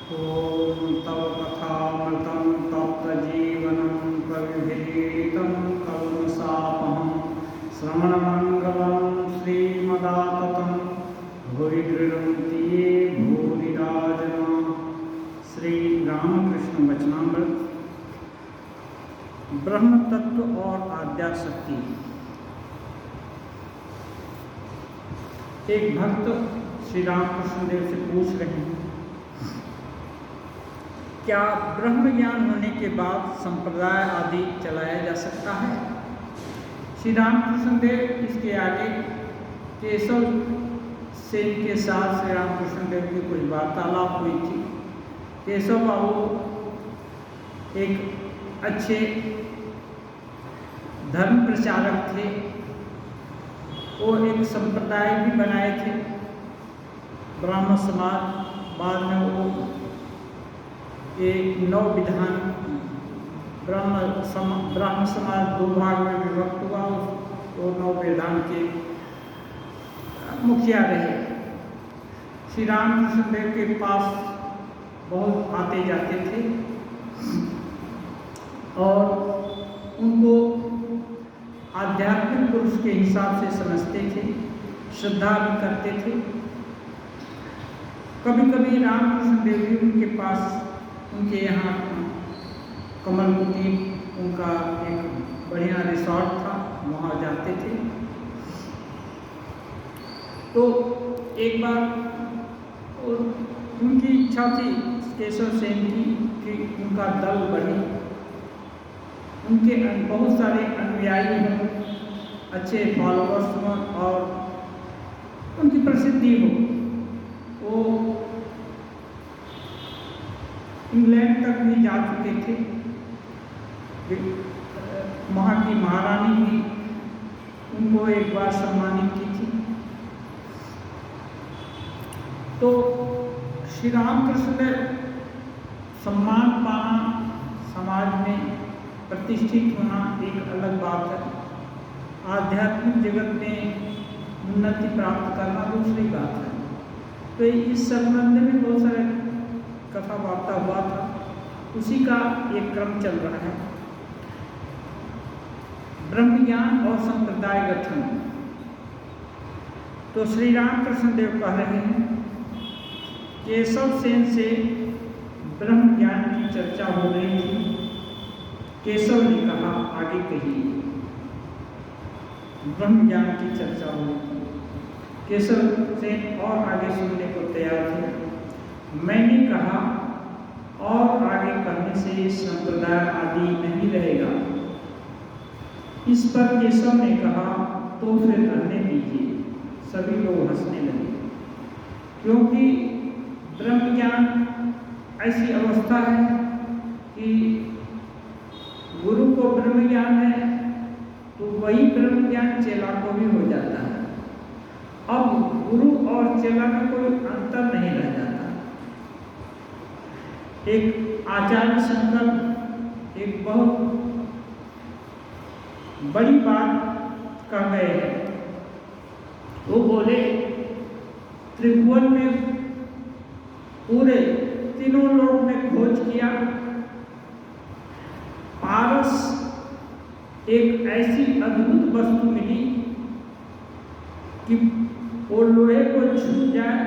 ॐ तव कथामृतं तप्तजीवनं कविभिरीडितं कल्मषापहं श्रवणमङ्गलं श्रीमदाततं भुवि गृह्णन्ति ये भूरिदा जना। श्री रामकृष्ण वचनामृत। ब्रह्म तत्व और आद्याशक्ति। एक भक्त श्री रामकृष्ण देव से पूछ रहे हैं, क्या ब्रह्म ज्ञान होने के बाद संप्रदाय आदि चलाया जा सकता है? श्री रामकृष्ण देव इसके आगे केशव सेन के साथ श्री रामकृष्ण देव की कुछ वार्तालाप हुई थी। केशव बाबू एक अच्छे धर्म प्रचारक थे। वो एक संप्रदाय भी बनाए थे, ब्राह्मण समाज। बाद में वो एक नौ विधान ब्राह्मण समाज दो भाग में विभक्त हुआ। वो नौ विधान के मुखिया रहे। श्री रामकृष्ण देव के पास बहुत आते जाते थे और उनको आध्यात्मिक पुरुष के हिसाब से समझते थे, श्रद्धा भी करते थे। कभी कभी रामकृष्ण देव भी उनके पास, उनके यहाँ कमलकुटी उनका एक बढ़िया रिसोर्ट था, वहाँ जाते थे। तो एक बार उनकी इच्छा थी केशव सेन की कि उनका दल बढ़े, उनके बहुत सारे अनुयायी हों, अच्छे फॉलोअर्स हों और उनकी प्रसिद्धि हो। वो इंग्लैंड तक भी जा चुके थे। वहाँ की महारानी भी उनको एक बार सम्मानित की थी। तो श्री रामकृष्ण ने सम्मान पाना, समाज में प्रतिष्ठित होना एक अलग बात है, आध्यात्मिक जगत में उन्नति प्राप्त करना दूसरी बात है। तो इस संबंध में बहुत सारे कथा वार्ता हुआ था, उसी का एक क्रम चल रहा है। ब्रह्म ज्ञान और संप्रदाय गठन। तो श्री रामकृष्ण देव कह रहे हैं, केशव सेन से ब्रह्म ज्ञान की चर्चा हो रही थी। केशव ने कहा, आगे कहिए। ब्रह्म ज्ञान की चर्चा हो रही थी। केशव सेन और आगे सुनने को तैयार थे। मैंने कहा, और आगे कहने से संप्रदाय आदि नहीं रहेगा। इस पर केशव ने कहा, तो फिर रहने दीजिए। सभी लोग हंसने लगे, क्योंकि ब्रह्म ज्ञान ऐसी अवस्था है कि गुरु को ब्रह्म ज्ञान है तो वही ब्रह्म ज्ञान चेला को भी हो जाता है। अब गुरु और चेला में कोई अंतर नहीं रह जाता। एक आचार्य शंकर एक बहुत बड़ी बात कह गए हैं। वो बोले, त्रिभुवन में पूरे तीनों लोक में खोज किया, पारस एक ऐसी अद्भुत वस्तु मिली कि वो लोहे को छू जाए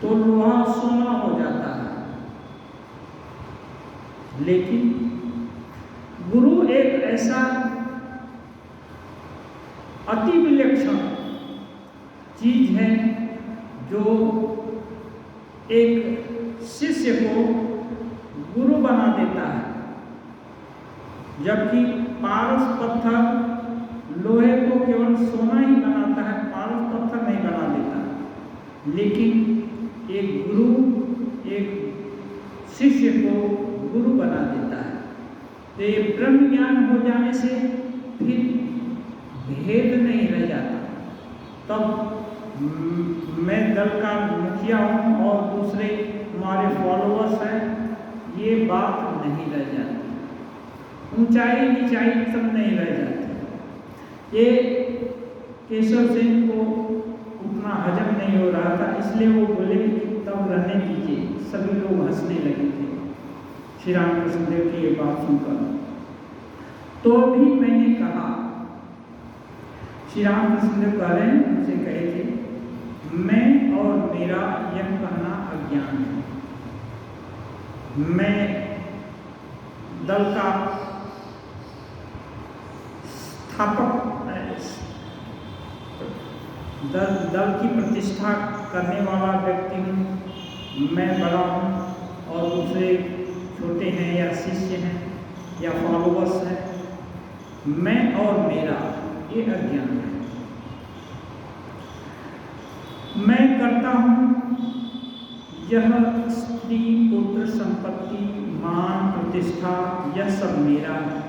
तो लोहा सोना हो जाता है। लेकिन गुरु एक ऐसा अति विलक्षण चीज है जो एक शिष्य को गुरु बना देता है। जबकि पारस पत्थर लोहे को केवल सोना ही बनाता है, पारस पत्थर नहीं बना देता। लेकिन एक गुरु एक शिष्य को गुरु बना देता है। तो ये ब्रह्म ज्ञान हो जाने से फिर भेद नहीं रह जाता। तब मैं दल का मुखिया हूँ और दूसरे हमारे फॉलोअर्स हैं, ये बात नहीं रह जाती। ऊंचाई नीचाई सब नहीं रह जाती। ये केशव सेन को उतना हजम नहीं हो रहा था, इसलिए वो बोले कि तब रहने दीजिए, सभी लोग हंसने लगे थे श्री रामकृष्ण देव की ये बात सुनकर। तो भी मैंने कहा, श्री रामकृष्ण देव कह रहे हैं, उनसे कहे थे, मैं और मेरा यह कहना अज्ञान है। मैं दल का स्थापक, दल की प्रतिष्ठा करने वाला व्यक्ति हूँ, मैं बड़ा हूँ और दूसरे छोटे हैं या शिष्य हैं या फॉलोवर्स हैं। मैं और मेरा ये अज्ञान है। मैं करता हूँ, यह स्त्री पुत्र संपत्ति मान प्रतिष्ठा यह सब मेरा है।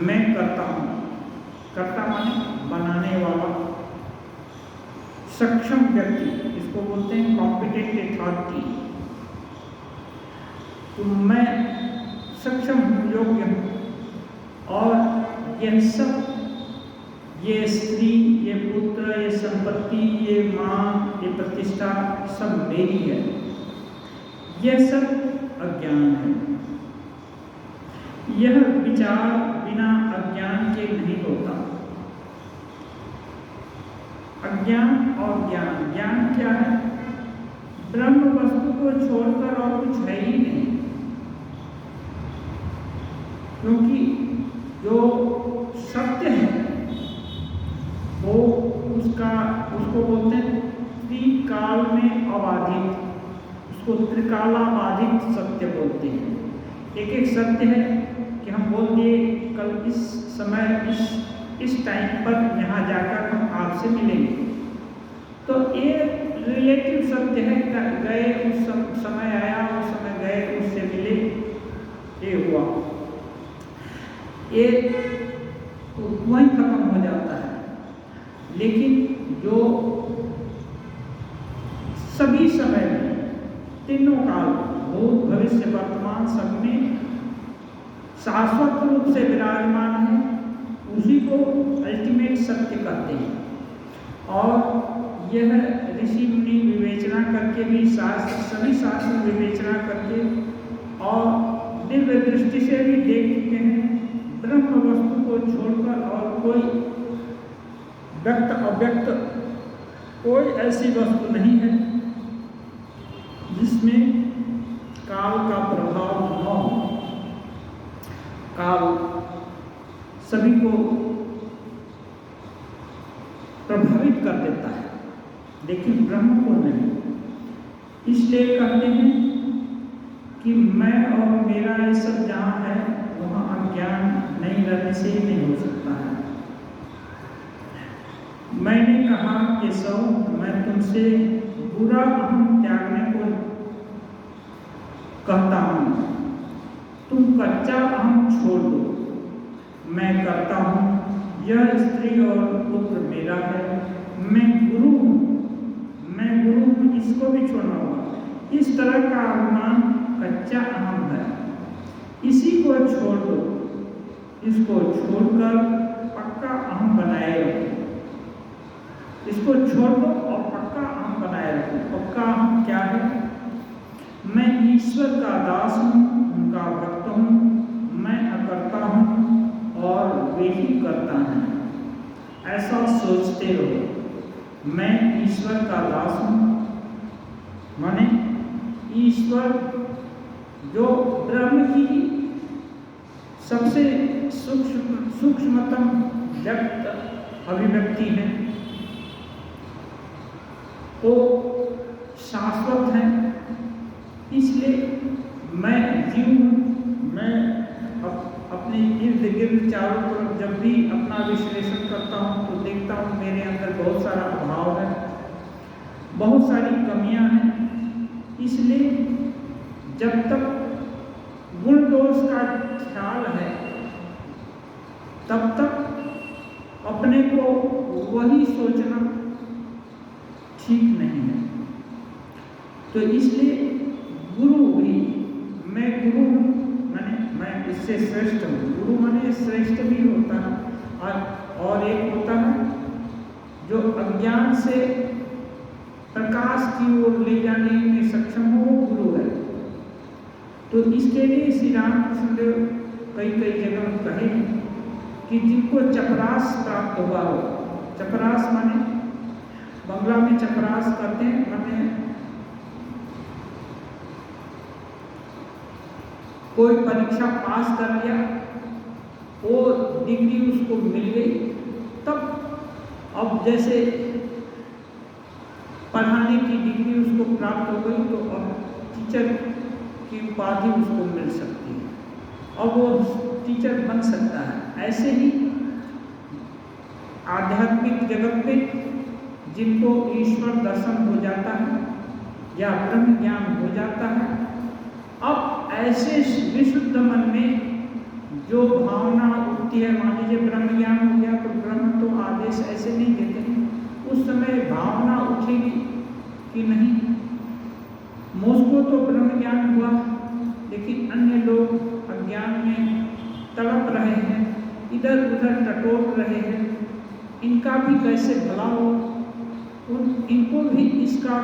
मैं करता हूँ, कर्ता माने बनाने वाला सक्षम व्यक्ति, इसको बोलते हैं कॉम्पिटेंट अथॉरिटी। तो मैं सक्षम हूँ, योग्य हूँ, और यह सब, ये स्त्री, ये पुत्र, ये संपत्ति, ये मान, ये प्रतिष्ठा सब मेरी है। यह सब अज्ञान है। यह विचार बिना अज्ञान के नहीं होता। अज्ञान और ज्ञान, ज्ञान क्या है? ब्रह्म वस्तु को छोड़कर और कुछ है ही नहीं। क्योंकि जो सत्य है वो उसको बोलते हैं त्रिकाल में अबाधित, उसको त्रिकालाबाधित सत्य बोलते हैं। एक एक सत्य है कि हम बोल दिए कल इस समय इस टाइम पर यहाँ जाकर हम आपसे मिलेंगे, तो ये रिलेटिव सत्य है। गए उस समय आया, उस समय गए, उससे मिले, ये हुआ, ये तो वहीं खत्म हो जाता है। लेकिन जो सभी समय में, तीनों काल, भूत भविष्य वर्तमान, सब में शाश्वत रूप से विराजमान है, उसी को अल्टीमेट सत्य कहते हैं। और यह ऋषि मुनि विवेचना करके भी, सभी शास्त्र विवेचना करके और दिव्य दृष्टि से भी देख चुके हैं, ब्रह्म वस्तु को छोड़कर और कोई व्यक्त अव्यक्त कोई ऐसी वस्तु नहीं है जिसमें काल का प्रभाव न हो। काल सभी को प्रभावित कर देता है, लेकिन ब्रह्म को नहीं। इसलिए कहते हैं कि मैं और मेरा ये सब जहाँ है वहाँ अज्ञान नहीं रहने से नहीं हो सकता है। मैंने कहा केशव, मैं तुमसे बुरा अहम त्यागने को कहता हूँ, तुम कच्चा अहम छोड़ दो। मैं करता हूँ, यह स्त्री और पुत्र मेरा है। मैं गुरु हूँ, इसको भी छोड़ना होगा। इस तरह का अभिमान कच्चा अहम है, इसी को छोड़ दो। इसको छोड़कर पक्का अहम बनाए रखो। इसको छोड़ दो और पक्का अहम बनाए रखो। पक्का अहम क्या है? मैं ईश्वर का दास हूँ, उनका भक्त हूँ, मैं अकर्ता हूँ और वे ही करता है। ऐसा सोचते रहो। मैं ईश्वर का दास हूँ, माने ईश्वर जो ब्रह्म की सबसे सूक्ष्मतम व्यक्त अभिव्यक्ति है, वो शाश्वत है। इसलिए मैं जीव हूँ। मैं अपने इर्द गिर्द चारों तरफ जब भी अपना विश्लेषण करता हूँ तो देखता हूँ मेरे अंदर बहुत सारा अभाव है, बहुत सारी कमियां हैं। इसलिए जब तक गुण दोष का ख्याल है तब तक अपने को वही सोचना ठीक नहीं है। तो इसलिए गुरु भी, मैं गुरु हूँ माने मैं इससे श्रेष्ठ हूँ। गुरु माने श्रेष्ठ भी होता है और एक होता है जो अज्ञान से प्रकाश की ओर ले जाने में तो इसके लिए श्री रामकृष्ण देव कई कई जगह कहे कि जिनको चपरास प्राप्त हुआ हो, चपरास माने बंगला में चपरास करते हैं, माने कोई परीक्षा पास कर लिया, वो डिग्री उसको मिल गई, तब अब जैसे पढ़ाने की डिग्री उसको प्राप्त हो गई तो अब टीचर की उपाधि उसको मिल सकती है, अब वो टीचर बन सकता है। ऐसे ही आध्यात्मिक जगत में जिनको ईश्वर दर्शन हो जाता है या ब्रह्म ज्ञान हो जाता है, अब ऐसे विशुद्ध मन में जो भावना उठती है, मान लीजिए ब्रह्म ज्ञान हो गया तो ब्रह्म तो आदेश ऐसे नहीं देते हैं, उस समय भावना उठेगी कि नहीं मुझको तो ब्रह्म ज्ञान हुआ लेकिन अन्य लोग अज्ञान में तड़प रहे हैं, इधर उधर टटोल रहे हैं, इनका भी कैसे भला हो, इनको भी इसका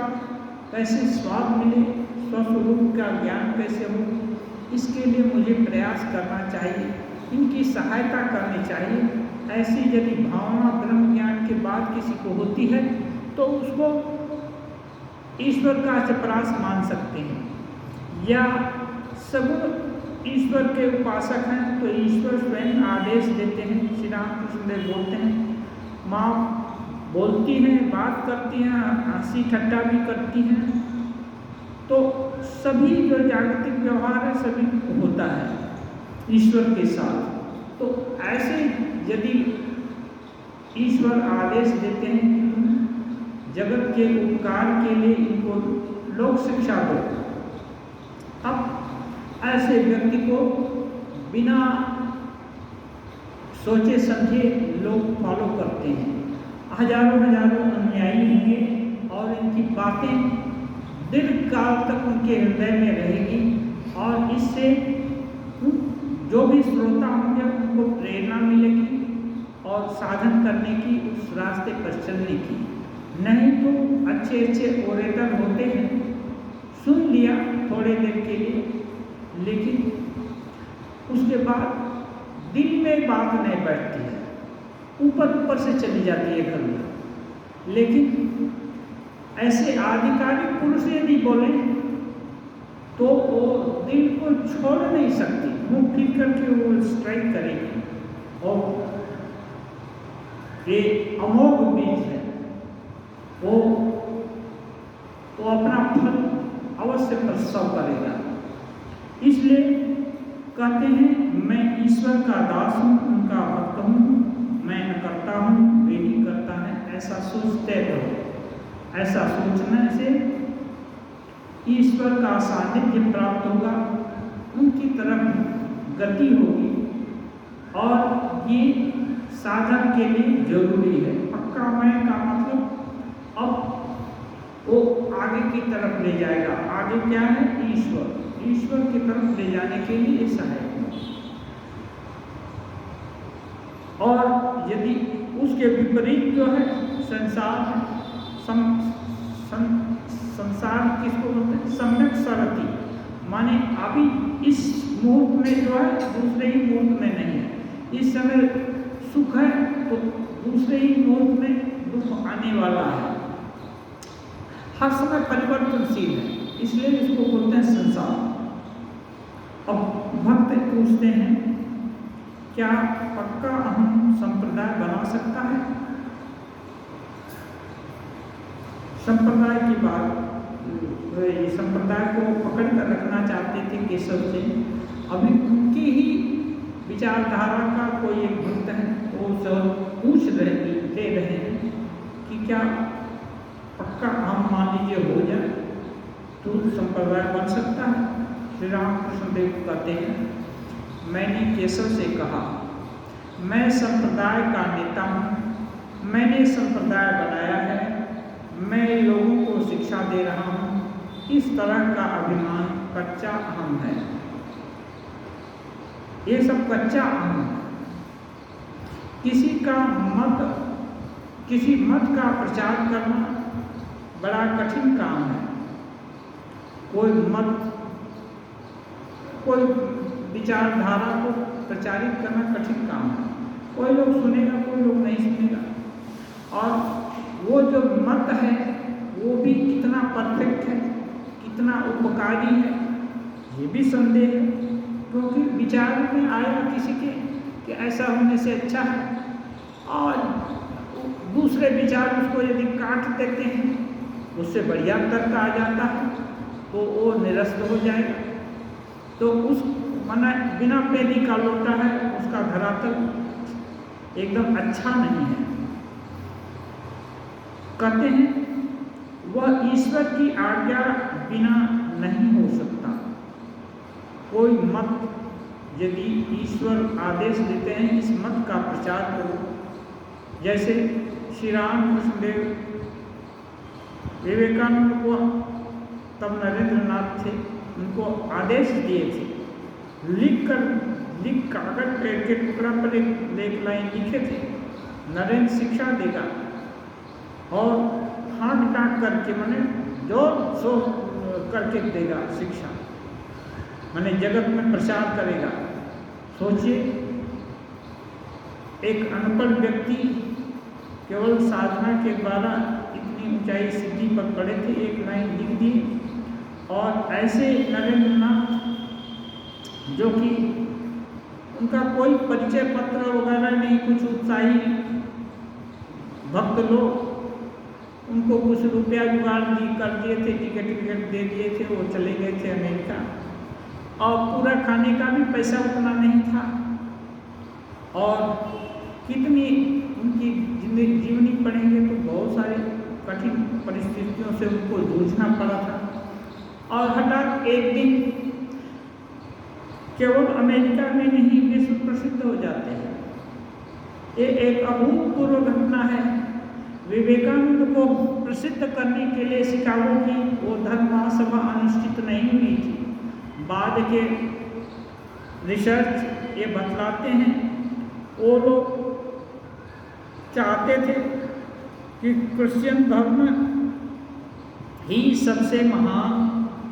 कैसे स्वाद मिले, स्वस्वरूप का ज्ञान कैसे हो, इसके लिए मुझे प्रयास करना चाहिए, इनकी सहायता करनी चाहिए। ऐसी यदि भावना ब्रह्म ज्ञान के बाद किसी को होती है तो उसको ईश्वर का चपरास मान सकते हैं। या सब ईश्वर के उपासक हैं तो ईश्वर स्वयं आदेश देते हैं, श्री रामकृष्ण देव बोलते हैं, माँ बोलती हैं, बात करती हैं, हंसी ठट्टा भी करती हैं, तो सभी जो जागतिक व्यवहार है सभी होता है ईश्वर के साथ। तो ऐसे यदि ईश्वर आदेश देते हैं कि तुम जगत के उपकार के लिए इनको लोक शिक्षा दो, अब ऐसे व्यक्ति को बिना सोचे समझे लोग फॉलो करते हैं, हजारों हजारों अनुयायी होंगे और इनकी बातें दीर्घ काल तक उनके हृदय में रहेगी और इससे जो भी श्रोता होंगे उनको प्रेरणा मिलेगी और साधन करने की, उस रास्ते पर चलने की। नहीं तो अच्छे अच्छे ओरेटर होते हैं, सुन लिया थोड़े देर के लिए, लेकिन उसके बाद दिल में बात नहीं बैठती है, ऊपर ऊपर से चली जाती है घर में। लेकिन ऐसे आधिकारिक पुरुष यदि बोले तो वो दिल को छोड़ नहीं सकती, मुंह फिर करके वो स्ट्राइक करेगी और ये अमोघ बीज है, वो अपना फल अवश्य प्रसव करेगा। इसलिए कहते हैं मैं ईश्वर का दास हूँ, उनका भक्त हूँ, मैं न करता हूँ वे ही करता है, ऐसा सोचते रहो। ऐसा सोचने से ईश्वर का सानिध्य प्राप्त होगा, उनकी तरफ गति होगी और ये साधन के लिए जरूरी है। पक्का मैं का मतलब अब वो आगे की तरफ ले जाएगा। आगे क्या है? ईश्वर की तरफ ले जाने के लिए सहायक है। और यदि उसके विपरीत जो है संसार, संसार किसको बोलते हैं? सम्यक सरति, माने अभी इस मुहूर्त में जो है दूसरे ही मुहूर्त में नहीं है। इस समय सुख है तो दूसरे ही मुहूर्त में दुख आने वाला है, हर समय परिवर्तनशील है, इसलिए इसको बोलते हैं संसार। अब भक्त पूछते हैं क्या पक्का अहम संप्रदाय बना सकता है? संप्रदाय की बात, संप्रदाय को पकड़ कर रखना चाहते थे केशव से। अभी उनकी ही विचारधारा का कोई एक भक्त है, वो सब पूछ रहे हैं कि क्या पक्का हम मान लीजिए हो जाए तो संप्रदाय बन सकता है? श्री रामकृष्ण देव कहते हैं मैंने केशव से कहा मैं संप्रदाय का नेता हूँ, मैंने संप्रदाय बनाया है, मैं लोगों को शिक्षा दे रहा हूँ, इस तरह का अभिमान कच्चा अहम है। ये सब कच्चा अहम है। किसी मत का प्रचार करना बड़ा कठिन काम है। कोई मत कोई विचारधारा को प्रचारित करना कठिन काम है। कोई लोग सुनेगा, कोई लोग नहीं सुनेगा। और वो जो मत है वो भी कितना परफेक्ट है, कितना उपकारी है, ये भी संदेह है। क्योंकि विचार में आएगा किसी के कि ऐसा होने से अच्छा है, और दूसरे विचार उसको यदि काट देते हैं, उससे बढ़िया तर्क आ जाता है, तो वो निरस्त हो जाएगा। तो उस मना बिना पैदी का लोटा है, उसका धरातल एकदम अच्छा नहीं है। कहते हैं वह ईश्वर की आज्ञा बिना नहीं हो सकता। कोई मत यदि ईश्वर आदेश देते हैं इस मत का प्रचार करो, जैसे श्री राम कृष्णदेव विवेकानंद को तब नरेंद्र नाथ थे, उनको आदेश दिए थे, लिख कागज के टुकड़ा पर एक लाइन लिखे थे, नरेंद्र शिक्षा देगा और हाथ डांट करके माने जो सो करके देगा शिक्षा, माने जगत में प्रचार करेगा। सोचिए, एक अनपढ़ व्यक्ति केवल साधना के द्वारा इतनी ऊंचाई सिद्धि पर खड़े थे, एक लाइन लिख दी। और ऐसे नरेंद्र नाथ जो कि उनका कोई परिचय पत्र वगैरह नहीं, कुछ उत्साही भक्त लोग उनको कुछ रुपया जुगाड़ कर दिए थे, टिकट दे दिए थे, वो चले गए थे अमेरिका, और पूरा खाने का भी पैसा उतना नहीं था। और कितनी उनकी जीवनी पढ़ेंगे तो बहुत सारे कठिन परिस्थितियों से उनको जूझना पड़ा था। और हठात एक दिन केवल अमेरिका में नहीं विश्व प्रसिद्ध हो जाते हैं। ये एक अभूतपूर्व घटना है। विवेकानंद को प्रसिद्ध करने के लिए शिकागो की वो धर्म महासभा अनुष्ठित नहीं हुई थी। बाद के रिसर्च ये बतलाते हैं, वो लोग चाहते थे कि क्रिश्चियन धर्म ही सबसे महान,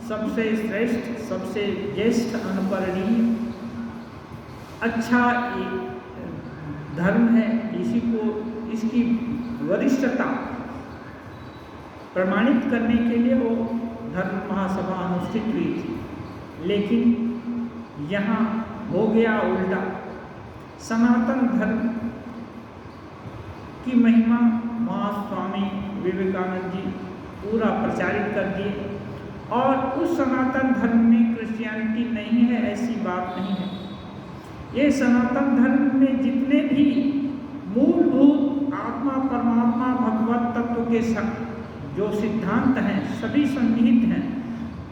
सबसे श्रेष्ठ, सबसे ज्येष्ठ, अनुकरणीय, अच्छा धर्म है। इसी को इसकी वरिष्ठता प्रमाणित करने के लिए वो धर्म महासभा अनुष्ठित हुई थी। लेकिन यहाँ हो गया उल्टा। सनातन धर्म की महिमा महास्वामी विवेकानंद जी पूरा प्रचारित कर दिए, और उस सनातन धर्म में क्रिश्चियनिटी नहीं है ऐसी बात नहीं है। ये सनातन धर्म में जितने भी मूलभूत आत्मा, परमात्मा, भगवत तत्व के जो सिद्धांत हैं सभी सन्निहित हैं,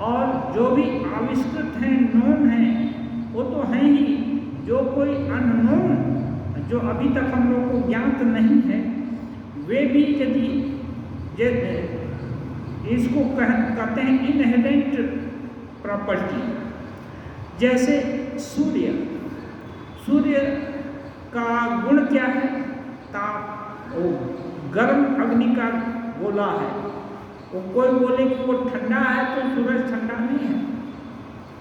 और जो भी आविष्कृत हैं, नोन हैं, वो तो हैं ही। जो कोई अननोन, जो अभी तक हम लोग को ज्ञात नहीं है, वे भी यदि इसको कहते हैं इनहेरेंट प्रॉपर्टी। जैसे सूर्य का गुण क्या है? ताप, वो गर्म अग्नि का गोला है। वो कोई बोले कि वो ठंडा है तो सूरज ठंडा नहीं है,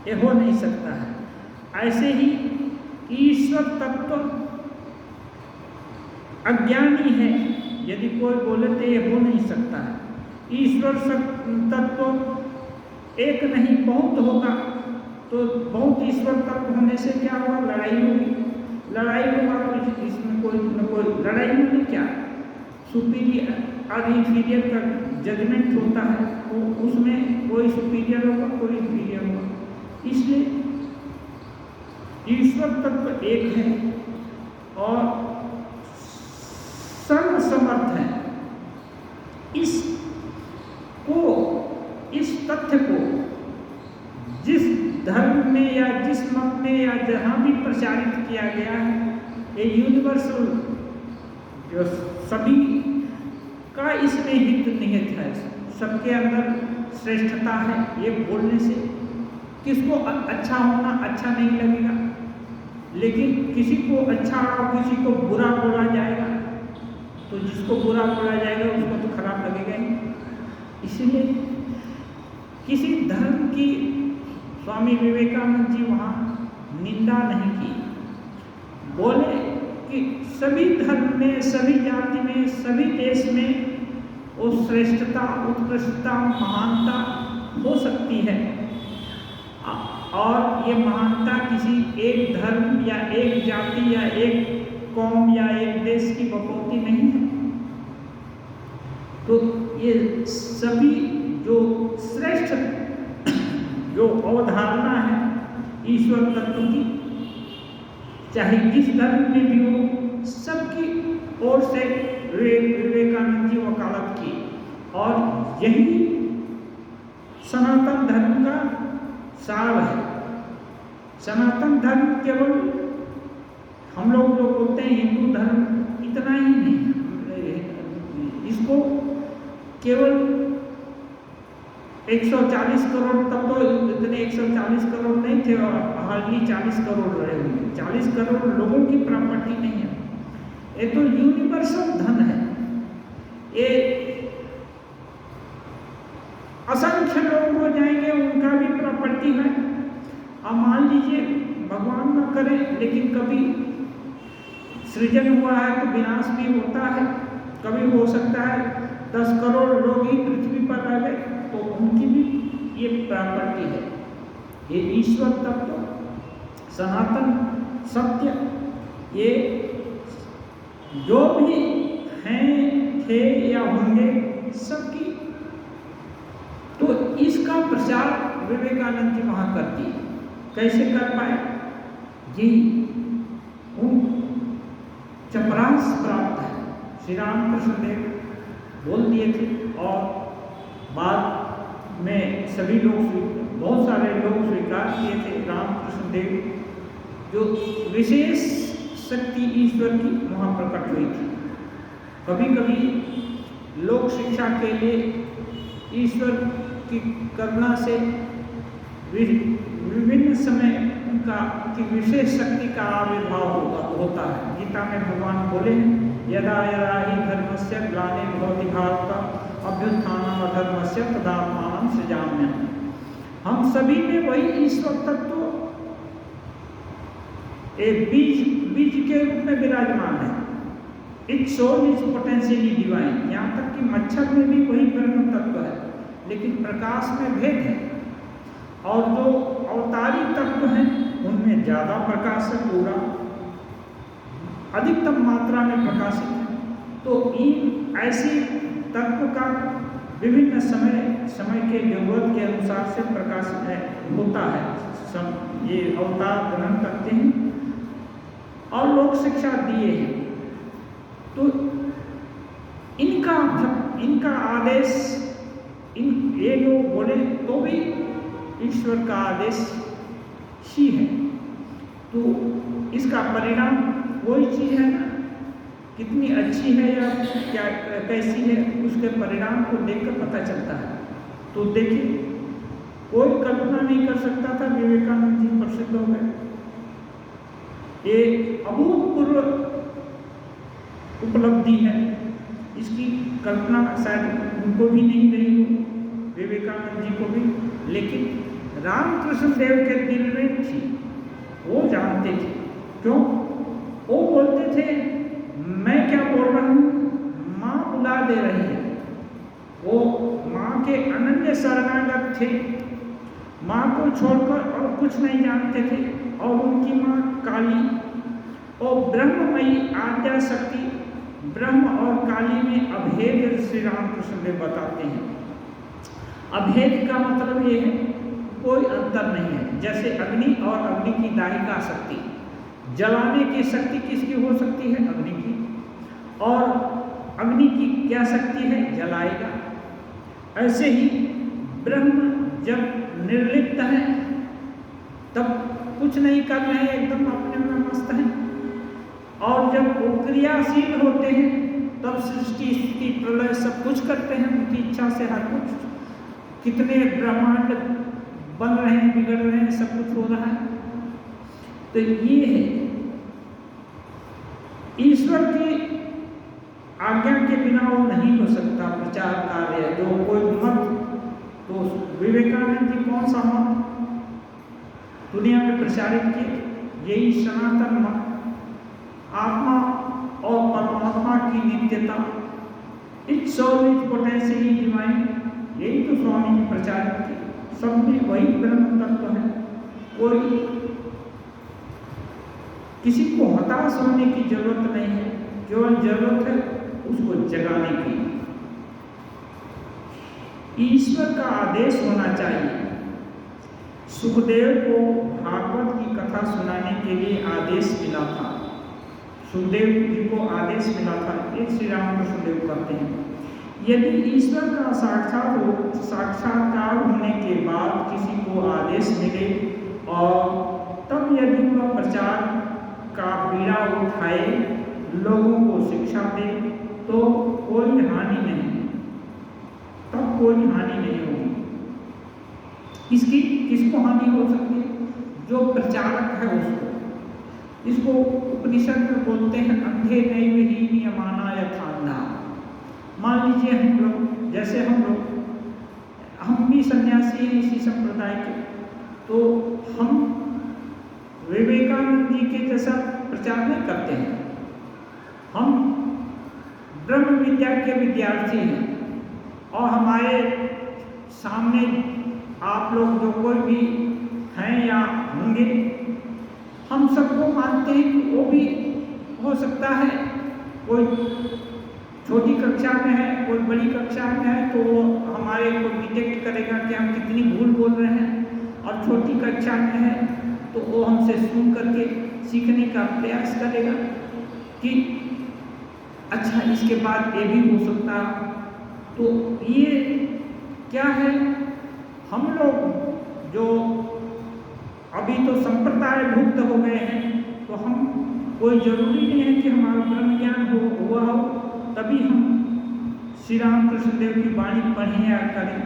ये हो नहीं सकता है। ऐसे ही ईश्वर तत्व अज्ञानी है, यदि कोई बोले तो ये हो नहीं सकता है। ईश्वर तत्व एक नहीं बहुत होगा, तो बहुत ईश्वर तत्व होने से क्या होगा? लड़ाई होगी। लड़ाई होगा तो इसमें कोई न कोई लड़ाई में क्या सुपीरियर और इंफीरियर का जजमेंट होता है, तो उसमें कोई सुपीरियर होगा, कोई इंफीरियर होगा। इसलिए ईश्वर तत्व एक है और सर्वसमर्थ है। इस तथ्य को जिस धर्म में या जिस मत में या जहाँ भी प्रचारित किया गया है, ये यूनिवर्सल जो सभी का इसमें हित निहित है, सबके अंदर श्रेष्ठता है। ये बोलने से किसको अच्छा होना अच्छा नहीं लगेगा, लेकिन किसी को अच्छा और किसी को बुरा बोला जाएगा, तो जिसको बुरा बोला जाएगा उसको तो खराब लगेगा ही। इसलिए किसी धर्म की स्वामी विवेकानंद जी वहाँ निंदा नहीं की, बोले कि सभी धर्म में, सभी जाति में, सभी देश में वो श्रेष्ठता, उत्कृष्टता, महानता हो सकती है और ये महानता किसी एक धर्म या एक जाति या एक कौम या एक देश की बकौती नहीं है। तो ये सभी जो श्रेष्ठ जो अवधारणा है ईश्वर तत्व की, चाहे जिस धर्म में भी हो, सबकी ओर से विवेकानंद जी वकालत की और यही सनातन धर्म का सार है। सनातन धर्म केवल हम लोग जो बोलते हैं हिंदू धर्म इतना ही नहीं, इसको केवल 140 करोड़, तब तो इतने 140 करोड़ नहीं थे, हार्डली 40 करोड़ रहे हुए, 40 करोड़ लोगों की प्रॉपर्टी नहीं है। ये तो यूनिवर्सल धन है, ये असंख्य लोग हो जाएंगे, उनका भी प्रॉपर्टी है। अब मान लीजिए भगवान न करे लेकिन कभी सृजन हुआ है तो विनाश भी होता है, कभी हो सकता है 10 करोड़ लोग ही पृथ्वी पर रह गए तो उनकी भी ये प्रॉपर्टी है। ये ईश्वर तत्व सनातन सत्य, ये जो भी हैं, थे या होंगे सबकी, तो इसका प्रचार विवेकानंद जी वहाँ करती है। कैसे कर पाए? जी उन चपरास प्राप्त है, श्री रामकृष्ण देव बोल दिए थे और बाद में सभी लोग, बहुत सारे लोग स्वीकार किए थे। रामकृष्ण देव जो विशेष शक्ति ईश्वर की वहाँ प्रकट हुई थी। कभी कभी लोक शिक्षा के लिए ईश्वर की करुणा से विभिन्न समय उनकी विशेष शक्ति का आविर्भाव होता है। गीता में भगवान बोले हैं, यदा यदा ही धर्मस्य ग्लानिर्भवति भारत अभ्युत्थानम् अधर्मस्य तदात्मानं सृजाम्यहम्। हम सभी में वही ईश्वर तत्व एक बीज के रूप में विराजमान है। It soul is potentially divine. यहाँ तक कि मच्छर में भी वही ब्रह्म तत्व है, लेकिन प्रकाश में भेद है और जो अवतारी तत्व हैं उनमें ज़्यादा प्रकाश है, पूरा अधिकतम मात्रा में प्रकाशित है। तो इन ऐसी तत्व का विभिन्न समय के जरूरत के अनुसार से प्रकाश होता है। ये अवतार ग्रहण करते हैं और लोक शिक्षा दिए हैं। तो इनका आदेश ये लोग बोले तो भी ईश्वर का आदेश ही है। तो इसका परिणाम वही चीज़ है ना, कितनी अच्छी है या क्या कैसी है, उसके परिणाम को देखकर पता चलता है। तो देखिए, कोई कल्पना नहीं कर सकता था विवेकानंद जी प्रसिद्ध हो गए। ये अभूतपूर्व उपलब्धि है, इसकी कल्पना शायद उनको भी नहीं रही हो, विवेकानंद जी को भी, लेकिन रामकृष्ण देव के दिल में थी, वो जानते थे। क्यों? वो बोलते थे मैं क्या बोल रहा हूँ, माँ बुला दे रही है। वो माँ के अनन्य शरणागत थे, माँ को छोड़कर और कुछ नहीं जानते थे। और उनकी माँ काली और ब्रह्ममयी आद्या शक्ति, ब्रह्म और काली में अभेद श्री रामकृष्ण देव बताते हैं। अभेद का मतलब ये है कोई अंतर नहीं है। जैसे अग्नि और अग्नि की दाहिका शक्ति, जलाने की शक्ति किसकी हो सकती है? अग्नि की। और अग्नि की क्या शक्ति है? जलाएगा। ऐसे ही ब्रह्म जब निर्लिप्त है तब कुछ नहीं कर रहे हैं, एकदम अपने में मस्त हैं। और जब वो क्रियाशील होते हैं तब सृष्टि स्थिति प्रलय सब कुछ करते हैं उनकी इच्छा से। हर कुछ, कितने ब्रह्मांड बन रहे हैं, बिगड़ रहे हैं, सब कुछ हो रहा है। तो ये है ईश्वर की आज्ञा के बिना वो नहीं हो सकता प्रचार कार्य। जो कोई मत, तो विवेकानंद जी कौन सा मत? दुनिया में प्रचारित किए। यही सनातन मत, आत्मा और परमात्मा की नित्यता, its soul is potentially divine, यही तो स्वामी ने प्रचारित किया। सब में वही ब्रह्म तत्व है। कोई किसी को हताश होने की जरूरत नहीं है, केवल जरूरत है उसको जगाने की। ईश्वर का आदेश होना चाहिए। सुखदेव को भागवत की कथा सुनाने के लिए आदेश मिला था। सुखदेव जी को आदेश मिला था, एक श्री रामकृष्ण देव कहते हैं, यदि ईश्वर का साक्षात्कार होने के बाद किसी को आदेश मिले और तब यदि वह प्रचार का बीड़ा उठाए, लोगों को शिक्षा दे, तो कोई हानि नहीं, तब कोई हानि नहीं होगी। किसको हानि हो सकती है? जो प्रचारक है उसको। इसको उपनिषद में बोलते हैं अंधे नैव ही नियमाना यथान्धा। मान लीजिए हम लोग, जैसे हम भी सन्यासी हैं इसी संप्रदाय के, तो हम विवेकानंद जी के जैसा प्रचार नहीं करते हैं। हम ब्रह्म विद्या के विद्यार्थी हैं और हमारे सामने आप लोग जो कोई भी हैं या होंगे, हम सबको मानते हैं कि वो भी हो सकता है, कोई छोटी कक्षा में है, कोई बड़ी कक्षा में है, तो वो हमारे को डिटेक्ट करेगा कि हम कितनी भूल बोल रहे हैं। और छोटी कक्षा में है तो वो हमसे सुन करके सीखने का प्रयास करेगा कि अच्छा इसके बाद ये भी हो सकता। तो ये क्या है, हम लोग जो अभी तो संप्रदाय भुक्त हो गए हैं, तो हम कोई जरूरी नहीं है कि हमारा ब्रह्म ज्ञान हुआ हो तभी हम श्री रामकृष्ण देव की वाणी पढ़ें या करें।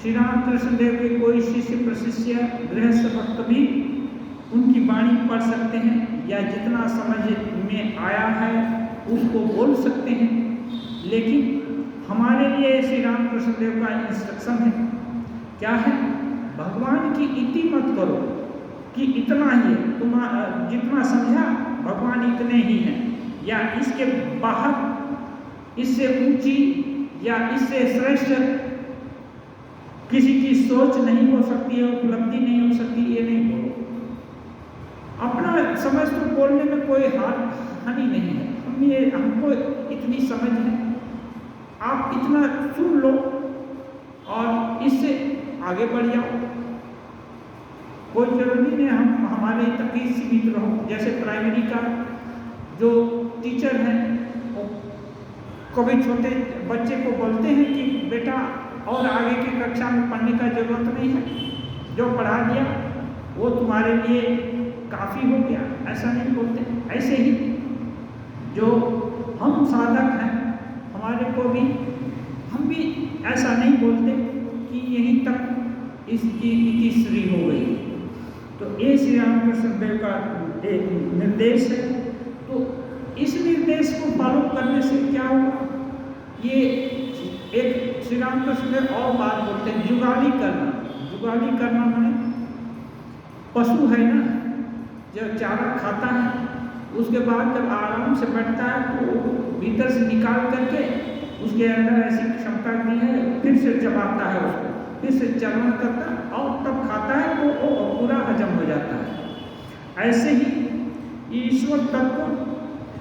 श्री रामकृष्ण देव के कोई शिष्य प्रशिष्य गृहस्थ भक्त भी उनकी वाणी पढ़ सकते हैं या जितना समझ में आया है उसको बोल सकते हैं। लेकिन हमारे लिए श्री रामकृष्ण देव का इंस्ट्रक्शन है, क्या है? भगवान की इति मत करो कि इतना ही है, तुम जितना समझा भगवान इतने ही हैं, या इसके बाहर इससे ऊंची या इससे श्रेष्ठ किसी की सोच नहीं हो सकती है, उपलब्धि नहीं हो सकती, ये नहीं बोलो। अपना समझ तो बोलने में कोई हानि नहीं है। हमको इतनी समझ है, आप इतना सुन लो और इससे आगे बढ़ जाओ। कोई जरूरी नहीं हम हमारे तक ही सीमित रहो। जैसे प्राइमरी का जो टीचर है कभी छोटे बच्चे को बोलते हैं कि बेटा और आगे की कक्षा में पढ़ने का जरूरत नहीं है, जो पढ़ा दिया वो तुम्हारे लिए काफ़ी हो गया, ऐसा नहीं बोलते। ऐसे ही जो हम साधक हैं हमारे को भी, हम भी ऐसा नहीं बोलते कि यहीं तक इसकी इतिश्री हो गई। तो ये श्री रामकृष्ण देव का एक निर्देश है। तो इस निर्देश को फॉलो करने से क्या होगा? ये एक श्री रामकृष्ण देव और बात बोलते हैं, जुगाली करना। जुगाली करना माने पशु है ना, जब चारा खाता है उसके बाद जब आराम से बैठता है तो भीतर से निकाल करके उसके अंदर ऐसी क्षमता दी है, फिर से चबाता है उसको, फिर से चलन करता है और तब खाता है तो वो पूरा हजम हो जाता है। ऐसे ही ईश्वर तत्व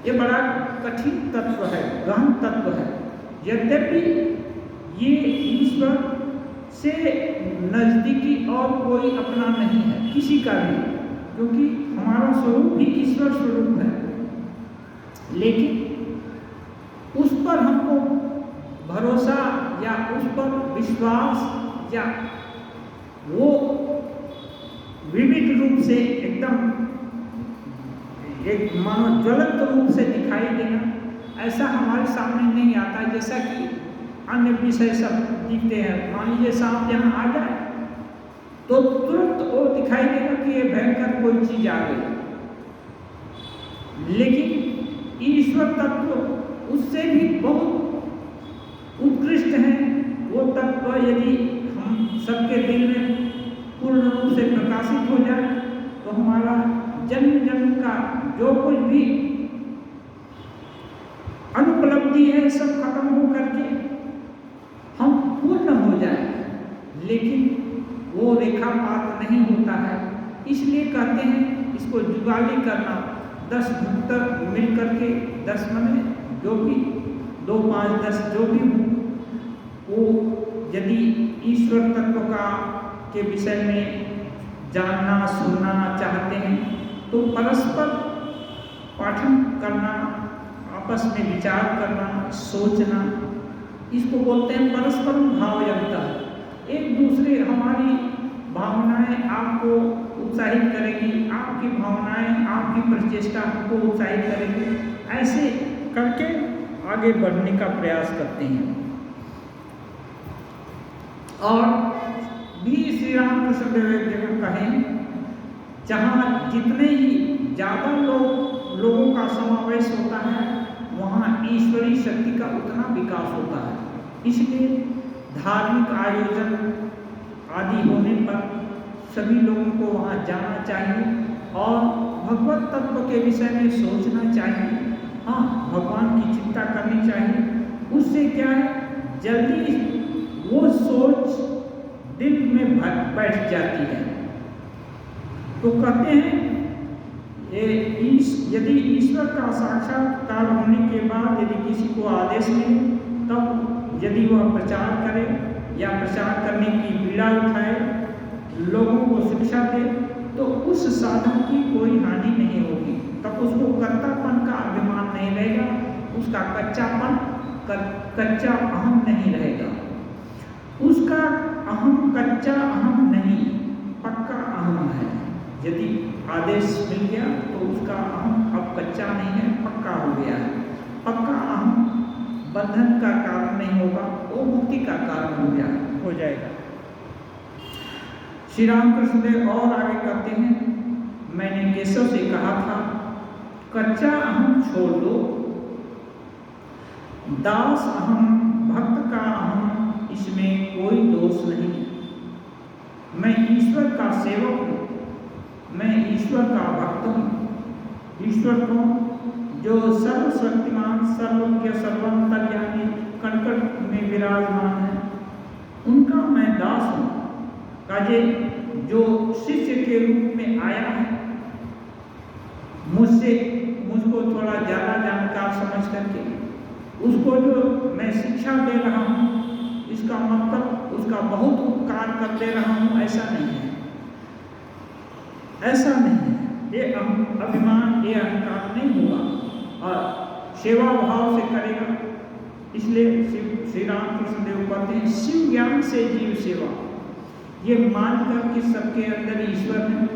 ये बड़ा कठिन तत्व है, गहन तत्व है। यद्यपि ये ईश्वर से नजदीकी और कोई अपना नहीं है किसी का भी, क्योंकि हमारा स्वरूप भी ईश्वर स्वरूप है। लेकिन उस पर हमको भरोसा या उस पर विश्वास या वो विविध रूप से एकदम एक मानो ज्वलंत रूप से दिखाई देना, ऐसा हमारे सामने नहीं आता। जैसा कि अन्य विषय सब दिखते हैं, मान लीजिए सांप यहाँ आ जाए तो तुरंत वो दिखाई देगा कि ये भयंकर कोई चीज आ गई। लेकिन ईश्वर तत्व उससे भी बहुत उत्कृष्ट है। वो तत्व यदि हम सबके दिल में पूर्ण रूप से प्रकाशित हो जाए हमारा जन्म जन्म का जो कुछ भी अनुपलब्धि है सब खत्म हो करके हम पूर्ण हो जाए, लेकिन वो रेखापात नहीं होता है। इसलिए कहते हैं इसको जुगाली करना, 10 भुक्तर मिल करके 10 मने जो भी 2 5 10 जो भी हो, वो यदि ईश्वर तत्व का के विषय में जानना सुनना चाहते हैं तो परस्पर पाठन करना, आपस में विचार करना, सोचना, इसको बोलते हैं परस्पर भावयंता। एक दूसरे हमारी भावनाएं आपको उत्साहित करेगी, आपकी भावनाएं आपकी प्रचेष्टा को उत्साहित करेगी, ऐसे करके आगे बढ़ने का प्रयास करते हैं। और भी श्री रामकृष्ण देव एक जगह कहें, जहाँ जितने ही ज़्यादा लोगों का समावेश होता है वहाँ ईश्वरीय शक्ति का उतना विकास होता है। इसलिए धार्मिक आयोजन आदि होने पर सभी लोगों को वहाँ जाना चाहिए और भगवत तत्व के विषय में सोचना चाहिए। हाँ, भगवान की चिंता करनी चाहिए। उससे क्या है, जल्दी वो सोच दिल में बैठ जाती है। तो कहते हैं यदि ईश्वर का साक्षात्कार होने के बाद यदि किसी को आदेश मिले, तब यदि वह प्रचार करे या प्रचार करने की पीड़ा उठाए, लोगों को शिक्षा दे, तो उस साधन की कोई हानि नहीं होगी। तब उसको कर्तापन का अभिमान नहीं रहेगा, उसका कच्चा अहम नहीं रहेगा। उसका अहम कच्चा अहम नहीं, पक्का अहम है। यदि आदेश मिल गया तो उसका अहम अब कच्चा नहीं है, पक्का हो गया है। पक्का अहम बंधन का कारण नहीं होगा, वो मुक्ति का कारण हो जाएगा। श्री रामकृष्ण देव और आगे कहते हैं, मैंने केशव से कहा था कच्चा अहम छोड़ दो, दास अहम भक्त का अहम, इसमें कोई दोष नहीं। मैं ईश्वर का सेवक हूँ, मैं ईश्वर का भक्त हूँ। ईश्वर को जो सर्वशक्तिमान सर्वज्ञ सर्वांतर्यामी कण-कण में विराजमान है, उनका मैं दास हूँ। काजे जो शिष्य के रूप में आया है, मुझको थोड़ा ज़्यादा जानकार समझ करके उसको जो मैं शिक्षा दे रहा हूँ, इसका मतलब उसका बहुत उपकार कर दे रहा हूँ, ऐसा नहीं है। ऐसा नहीं है, ये अभिमान ये अहंकार नहीं होगा और सेवा भाव से करेगा। इसलिए श्री रामकृष्ण देव कहते हैं शिव ज्ञान से जीव सेवा। ये मान कर कि सबके अंदर ईश्वर है,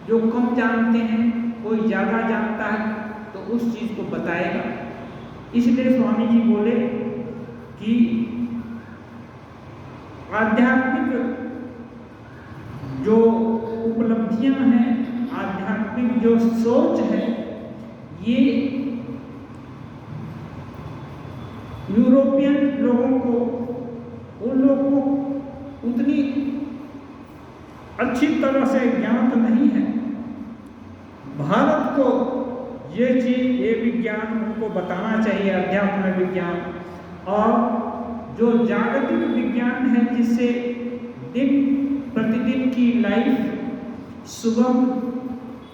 जो कम जानते हैं कोई ज़्यादा जानता है तो उस चीज़ को बताएगा। इसलिए स्वामी जी बोले कि आध्यात्मिक जो उपलब्धियां हैं, आध्यात्मिक जो सोच है, ये यूरोपियन लोगों को, उन लोगों को उतनी अच्छी तरह से ज्ञात नहीं है। भारत को ये चीज़, ये विज्ञान उनको बताना चाहिए, अध्यात्म विज्ञान। और जो जागतिक विज्ञान है, जिससे दिन प्रतिदिन की लाइफ सुगम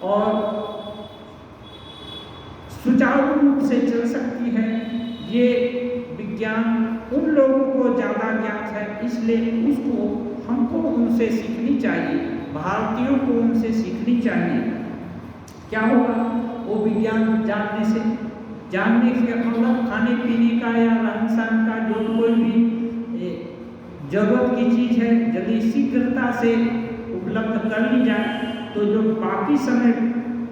और सुचारू रूप से चल सकती है, ये विज्ञान उन लोगों को ज़्यादा ज्ञात है। इसलिए उसको हमको उनसे सीखनी चाहिए, भारतीयों को उनसे सीखनी चाहिए। क्या होगा वो विज्ञान जानने से? जानने के मतलब खाने पीने का या रहन सहन का जो कोई भी जरूरत की चीज़ है, यदि शीघ्रता से उपलब्ध कर ली जाए तो जो बाकी समय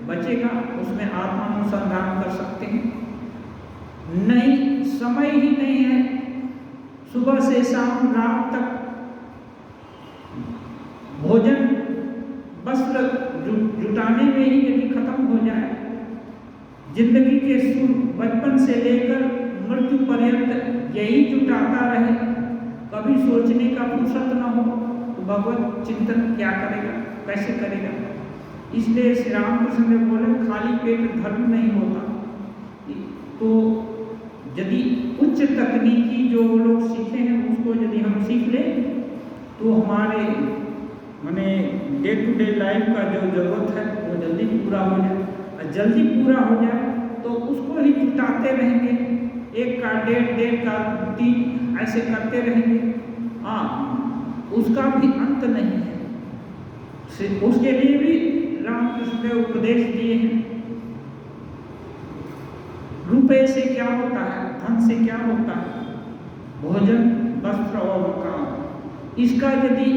बचेगा उसमें आत्मानुसंधान कर सकते हैं। नहीं, समय ही नहीं है, सुबह से शाम रात तक भोजन वस्त्र जुटाने में ही यदि खत्म हो जाए, जिंदगी के बचपन से लेकर मृत्यु पर्यंत यही जुटाता रहे, कभी सोचने का फुर्सत न हो, तो भगवत चिंतन क्या करेगा, कैसे करेगा? इसलिए श्री रामकृष्ण ने बोले खाली पेट धर्म नहीं होता। तो यदि उच्च तकनीकी जो लोग सीखे हैं उसको यदि हम सीख लें तो हमारे माने डे टू डे लाइफ का जो ज़रूरत है वो जल्दी पूरा हो जाए, और जल्दी पूरा हो जाए तो उसको ही जुटाते रहेंगे, एक का डेढ़ का 3 ऐसे करते रहेंगे। हाँ, उसका भी अंत नहीं है। उसके लिए भी रामकृष्ण ने उपदेश दिए हैं। रुपए से क्या होता है, धन से क्या होता है? भोजन, वस्त्र और मकान। इसका यदि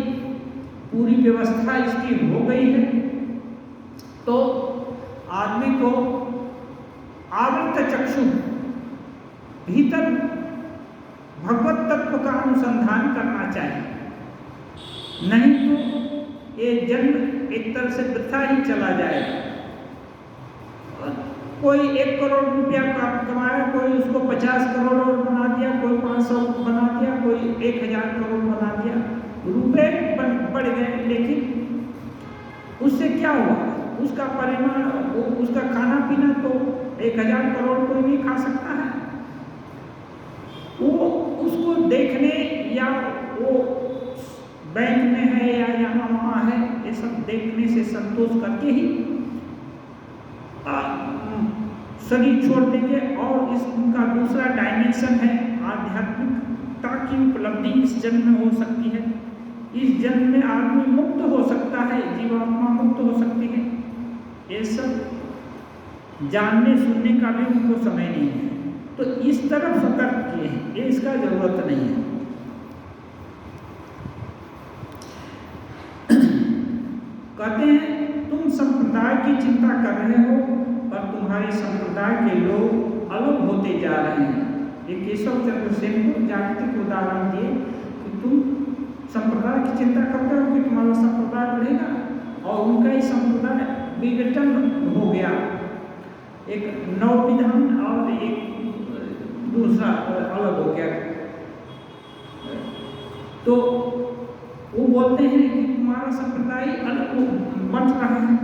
पूरी व्यवस्था इसकी हो गई है तो आदमी को आवृत चक्षु भीतर भगवत तत्व का अनुसंधान करना चाहिए, नहीं तो ये जन्म एक तरह से वृथा ही चला जाएगा। कोई 1 करोड़ रुपया कमाया, कोई उसको 50 करोड़ और बना दिया, कोई 500 बना दिया, कोई 1000 करोड़ बना दिया। रुपए बढ़ गए, लेकिन उससे क्या हुआ? उसका परिमाण, उसका खाना पीना तो 1000 करोड़ कोई नहीं खा सकता है। वो उसको देखने या वो बैंक में है या यहाँ वहाँ है, ये सब देखने से संतोष करके ही शरीर छोड़ देंगे। और इस उनका दूसरा डायमेंशन है आध्यात्मिकता की उपलब्धि इस जन्म में हो सकती है। इस जन्म में आदमी मुक्त हो सकता है, जीवात्मा मुक्त हो सकती है। ये सब जानने सुनने का भी उनको समय नहीं है, तो इस तरफ सतर्क किए हैं, ये इसका जरूरत नहीं है। कहते हैं तुम संप्रदाय की चिंता कर रहे हो पर तुम्हारे संप्रदाय के लोग अलग होते जा रहे हैं। ये केशव चंद्र सेन को जागतिक उदाहरण दिए कि तुम संप्रदाय की चिंता करते हो कि तुम्हारा संप्रदाय बढ़ेगा, और उनका ही संप्रदाय विघटन हो गया, एक नव विधान और एक दूसरा अलग हो गया। तो वो बोलते हैं कि तुम्हारा संप्रदाय अलग बन रहा है,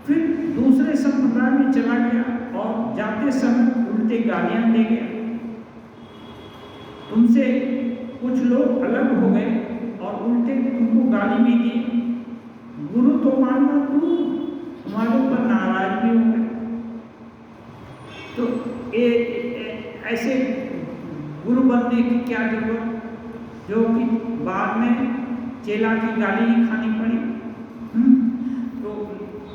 फिर दूसरे संप्रदाय में चला गया और जाते समय उल्टे गालियां दे गया। तुमसे कुछ लोग अलग हो गए और उल्टे तुमको गाली भी दी। गुरु तो मानना, गुरु तुम्हारे ऊपर नाराज भी हो गए। तो ऐसे गुरु बनने की क्या जरूरत, जो कि बाद में चेला की गाली ही खानी पड़ी। तो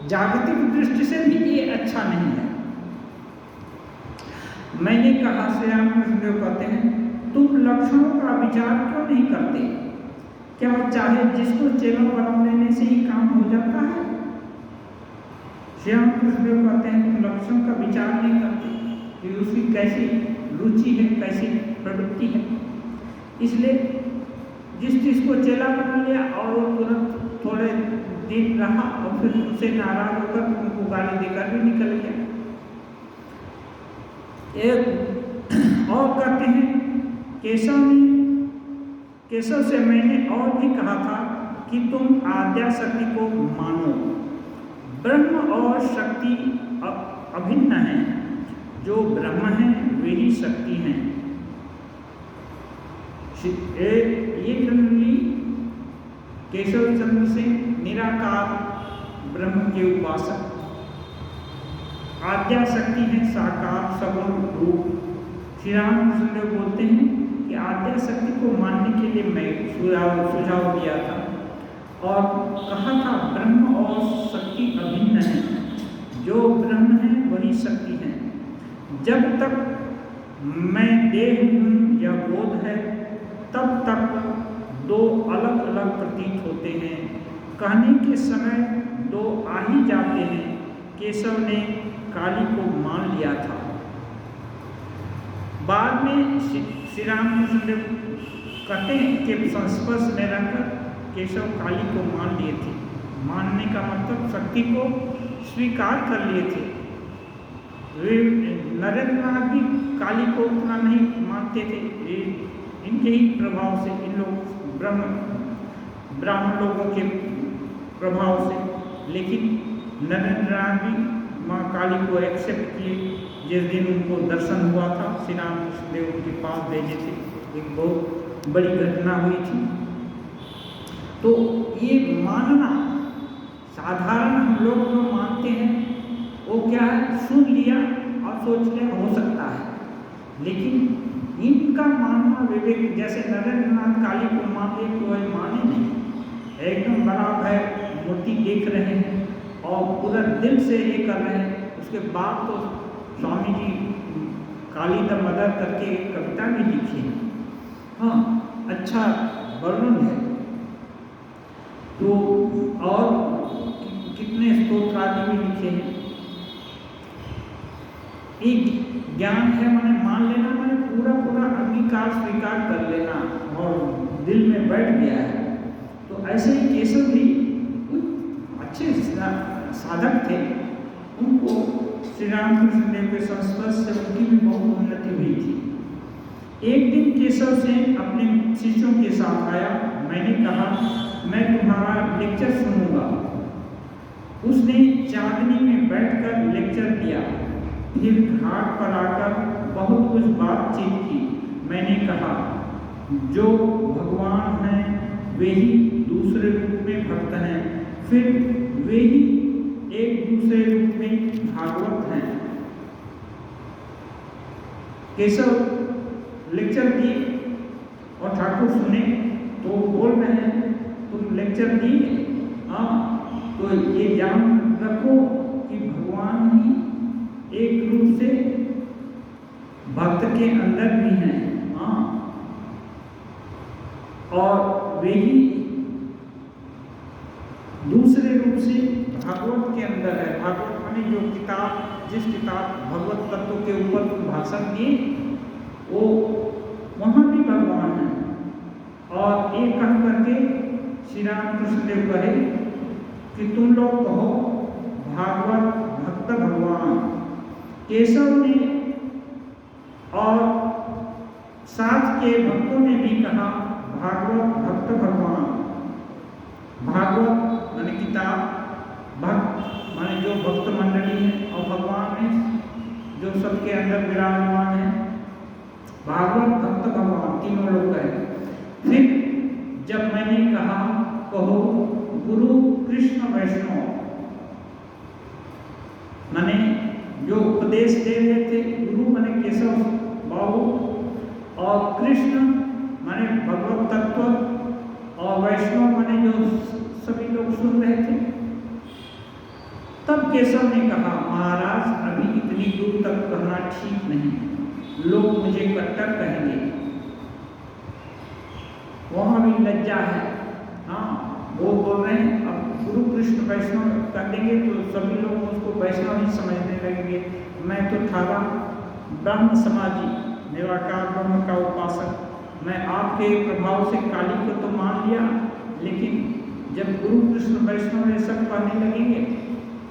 जागतिक दृष्टि से भी ये अच्छा नहीं है। मैंने कहा, श्री रामकृष्ण देव कहते हैं तुम लक्षणों का विचार क्यों नहीं करते? क्या चाहे जिसको चेला बना लेने से ही काम हो जाता है? श्री रामकृष्ण देव कहते हैं तुम लक्षणों का विचार नहीं करते कि उसकी कैसी रुचि है, कैसी प्रवृत्ति है। इसलिए जिस चीज को चेला बना लिया और वो तुरंत थोड़े दिन रहा और फिर उसे नाराज होकर उनको गाली देकर भी निकल गया। एक और कहते हैं केशव से मैंने और भी कहा था कि तुम आद्या शक्ति को मानो। ब्रह्म और शक्ति अभिन्न हैं, जो ब्रह्म है वे ही शक्ति हैं। ये जनरली केशव चंद्र सिंह निराकार ब्रह्म के उपासक, आद्या शक्ति है साकार सगुण रूप। श्री रामकृष्ण देव बोलते हैं कि आद्या शक्ति को मानने के लिए मैं सुझाव दिया था और कहा था ब्रह्म और शक्ति अभिन्न है, जो ब्रह्म है वही शक्ति है। जब तक मैं देह हूँ या बोध है तब तक दो अलग अलग प्रतीत होते हैं। कहने के समय दो आ ही जाते हैं। केशव ने काली को मान लिया था। बाद में श्री रामकृष्ण देव कहते हैं कि संस्पर्श में रहकर केशव काली को मान लिए थे। मानने का मतलब शक्ति को स्वीकार कर लिए थे। नरेंद्रनाथ भी काली को उतना नहीं मानते थे, इनके ही प्रभाव से, इन लोग ब्राह्मण लोगों के प्रभाव से। लेकिन नरेंद्र नाथ भी माँ काली को एक्सेप्ट किए। जिस दिन उनको दर्शन हुआ था, श्री रामकृष्ण देव उनके पास भेजे थे, एक बहुत बड़ी घटना हुई थी। तो ये मानना साधारण हम लोग जो मानते हैं वो क्या है, सुन लिया और सोच लिया हो सकता है, लेकिन इनका मानना विवेक, जैसे नरेंद्र नाथ काली को माने तो माने नहीं, एकदम बराबर है, मूर्ति देख रहे हैं और पूरा दिल से ये कर रहे हैं। उसके बाद तो स्वामी जी काली द मदर करके एक कविता भी लिखी है, हाँ अच्छा वर्णन है। तो और कितने स्तोत्र आदि भी लिखे हैं। एक ज्ञान है माने मान लेना, माने पूरा पूरा अंगीकार स्वीकार कर लेना और दिल में बैठ गया है। तो ऐसे ही केशव भी कुछ अच्छे साधक थे, उनको श्री रामकृष्ण देव के संस्पर्श से उनकी भी बहुत उन्नति हुई थी। एक दिन केशव से अपने शिष्यों के साथ आया, मैंने कहा मैं तुम्हारा लेक्चर सुनूंगा। उसने चांदनी में बैठकर लेक्चर दिया, फिर घाट पर आकर बहुत कुछ बातचीत की। मैंने कहा जो भगवान हैं वे ही दूसरे रूप में भक्त हैं, फिर वे ही एक दूसरे रूप में भागवत हैं। केशव लेक्चर दिए और ठाकुर सुने, तो बोल रहे हैं तुम लेक्चर दिए, हाँ तो ये जान रखो कि भगवान ही एक रूप से भक्त के अंदर भी हैं, हाँ और वे ही दूसरे रूप से भागवत के अंदर है। भागवत माने जो किताब, जिस किताब भगवत तत्व के ऊपर भाषण दिए वो वहाँ भी भगवान है। और एक कह करके श्री रामकृष्ण देव कहे कि तुम लोग कहो भागवत भक्त भगवान। केशव ने और साथ के भक्तों ने भी कहा भागवत भक्त भगवान। भागवत माने किताब, भक्त माने जो भक्त मंडली है, और भगवान है जो सबके अंदर विराजमान है। भागवत भक्त भगवान तीनों लोग हैं। फिर जब मैंने कहा कहो गुरु कृष्ण वैष्णव, माने जो उपदेश दे रहे थे, गुरु माने केशव बाबू और कृष्ण माने भगवत तत्व और वैष्णव माने जो सभी लोग सुन रहे थे। तब केशव ने कहा महाराज अभी इतनी दूर तक कहना ठीक नहीं, लोग मुझे कट्टर कहेंगे। वहाँ भी लज्जा है, हाँ वो बोल रहे हैं अब गुरु कृष्ण वैष्णव कर देंगे तो सभी लोग उसको वैष्णव ही समझने लगेंगे। मैं तो थारा ब्रह्म समाजी, निराकार ब्रह्म का उपासक, मैं आपके प्रभाव से काली को तो मान लिया, लेकिन जब गुरु कृष्ण वैष्णव ये सब कहने लगेंगे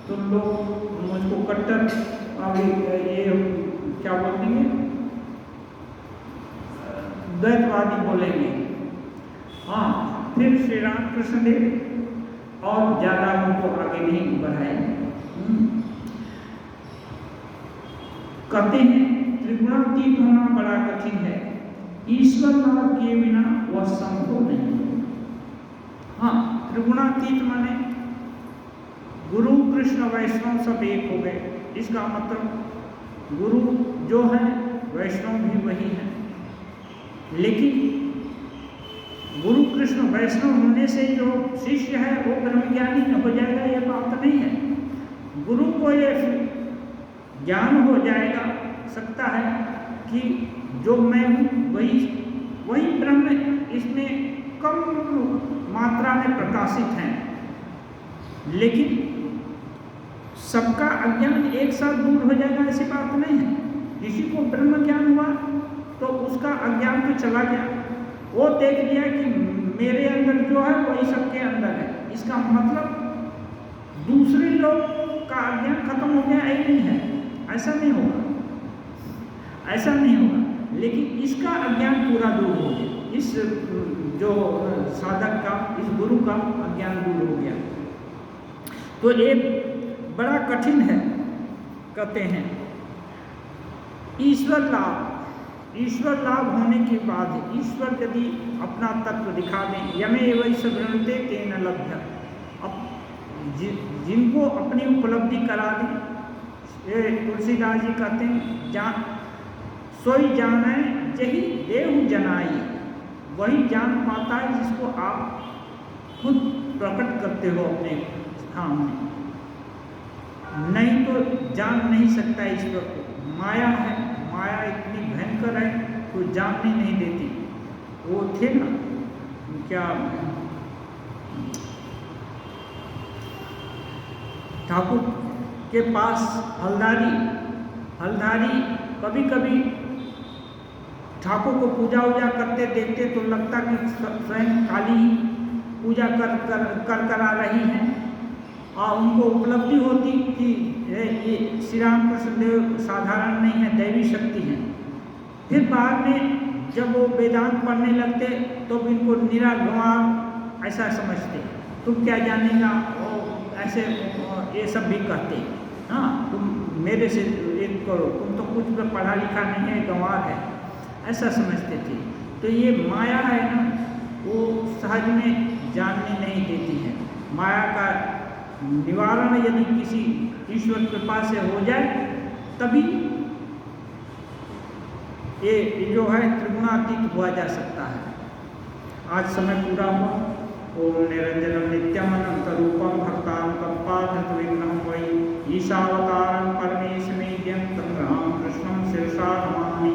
तो लोग मुझको कट्टर ये क्या बोलेंगे, द्वैतवादी बोलेंगे। हाँ फिर श्री रामकृष्ण देव और ज्यादा उनको आगे नहीं बढ़ाए। कहते हैं त्रिगुणातीत होना बड़ा कठिन है, ईश्वर नाम के बिना वह संभव नहीं। हाँ त्रिगुणातीत माने गुरु कृष्ण वैष्णव सब एक हो गए, इसका मतलब गुरु जो है वैष्णव भी वही है। लेकिन गुरु कृष्ण वैष्णव होने से जो शिष्य है वो ब्रह्मज्ञानी हो जाएगा, यह बात नहीं है। गुरु को ये ज्ञान हो जाएगा, सकता है कि जो मैं हूँ वही ब्रह्म इसमें कम मात्रा में प्रकाशित हैं। लेकिन सबका अज्ञान एक साथ दूर हो जाएगा ऐसी बात नहीं है। किसी को ब्रह्म ज्ञान हुआ तो उसका अज्ञान तो चला गया, वो देख लिया कि मेरे अंदर जो है वही सबके अंदर है। इसका मतलब दूसरे लोग का अज्ञान खत्म हो गया ही नहीं है, ऐसा नहीं होगा, ऐसा नहीं होगा। लेकिन इसका अज्ञान पूरा दूर हो गया, इस जो साधक का, इस गुरु का अज्ञान दूर हो गया। तो एक बड़ा कठिन है। कहते हैं ईश्वर लाभ होने के बाद ईश्वर यदि अपना तत्व दिखा दें, यमे वैस वृणते तेन लभ्य, जिनको अपनी उपलब्धि करा दें, ये तुलसीदास जी कहते हैं सोई जाने जही देहु जनाई, वही जान पाता है जिसको आप खुद प्रकट करते हो अपने सामने, नहीं तो जान नहीं सकता ईश्वर को। माया है, माया इतनी भयंकर है कोई जानने नहीं देती। वो थे ना क्या ठाकुर के पास हलधारी कभी कभी ठाकुर को पूजा करते देखते तो लगता कि स्वयं काली ही पूजा कर आ रही हैं, और उनको उपलब्धि होती कि ये श्री रामकृष्ण देव साधारण नहीं है, दैवी शक्ति है। फिर बाद में जब वो वेदांत पढ़ने लगते तो इनको निरा गंवार ऐसा समझते, तुम क्या जानेगा, और ऐसे ये सब भी कहते, हाँ तुम मेरे से एक करो, तुम तो कुछ भी पढ़ा लिखा नहीं है, गंवार है, ऐसा समझते थे। तो ये माया है ना, वो सहज में जानने नहीं देती है। माया का निवारण यदि किसी ईश्वर कृपा से हो जाए तभी ये जो है त्रिगुणातीत हुआ जा सकता है। आज समय पूरा हुआ। ओम निरंजनम नित्यमनंत रूपम भक्तांतं पाठयतु विघ्नं वै ईशावतारं परमेशमेद्यं तं रामकृष्णं शिरसा नमामि।